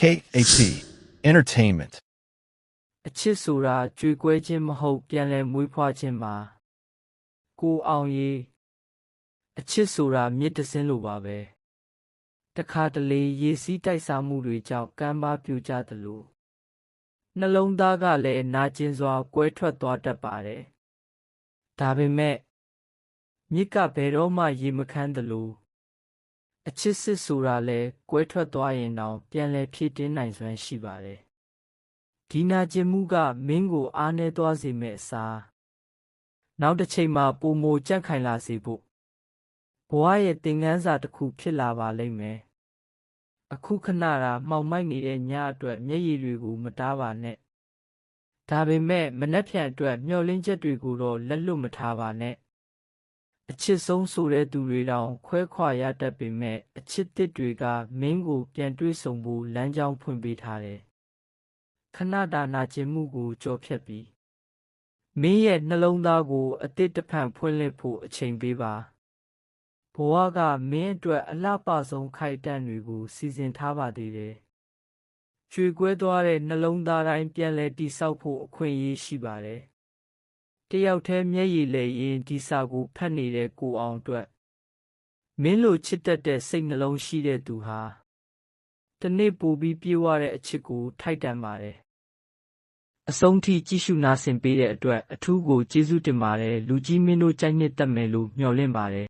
KAP Entertainment အချစ်ဆိုတာကြွေကွဲခြင်းမဟုတ်ပြန်လည်မွေးဖွားခြင်းမှာကိုအောင်ရေးအချစ်ဆိုတာမြစ်တစင်းလိုပါပဲတခါတလေရေစီးတိုက်စားမှုတွေကြောင့်ကမ်းပါးပြိုကျသလိုနှလုံးသားကလည်းနာကျင်စွာကွဲထွက်သွားတတ်ပါတယ်ဒါပေမဲ့မြစ်ကဘယ်တော့မှရေမခမ်းသလိုအချစ်စစ်ဆိုတာလည်းကွဲထွက်သွားရင်တောင်ပြန်လည်ဖြည့်တင်းနိုင်စွမ်းရှိပါတယ်ဒီနာကျင်မှုကမင်းကိုအားနည်းသွားစေမဲ့အစားနောက်တစ်ချိန်မှာပုံမိုကြန့်ခိုင်လာစေဖို့ဘဝရဲ့သင်ခန်းစာတစ်ခုဖြစ်လာပါလိမ့်မယ်အခုခဏတာမှောင်မိုက်နေတဲ့ညအတွက်မျက်ရည်တွေကိုမတားပါနဲ့ဒါပေမဲ့မနှက်ဖြန်အတွက်မျှော်လင့်ချက်တွေကိုတော့လက်လွတ်မထားပါနဲ့အချစ်ဆုံးဆိုတဲ့သူတွေတောင်ခွဲခွာရတတ်ပေမဲ့အချစ်တစ်တွေကမင်းကိုပြန်တွေ့ဆုံဖို့လမ်းကြောင်းဖွင့်ပေးထားတယ်ခဏတာနာကျင်မှုကိုကြော်ဖြတ်ပြီးမင်းရဲ့နှလုံးသားကိုအသစ်တစ်ဖန်ဖွင့်လှစ်ဖို့အချိန်ပေးပါဘဝကမင်းအတွက်အလှပဆုံးခိုက်တန့်တွေကိုစီစဉ်ထားပါသေးတယ်ကျွေကွဲသွားတဲ့နှလုံးသားတိုင်းပြန်လည်တည်ဆောက်ဖို့အခွင့်အရေးရှိပါတယ်တယောက်တည်းမျက်ရည်လဲရင်ဒီစာကိုဖတ်နေတဲ့ကိုအောင်အတွက်မင်းလိုချစ်တတ်တဲ့စိတ်နှလုံးရှိတဲ့သူဟာတနေ့ပိုပြီးပြေဝတဲ့အချစ်ကိုထိုက်တန်ပါတယ်အဆုံးထိကြည့်ရှုနာဆင်ပေးတဲ့အတွက်အထူးကိုကျေးဇူးတင်ပါတယ်လူကြီးမင်းတို့ကြိုက်နှစ်သက်မယ်လို့မျှော်လင့်ပါတယ်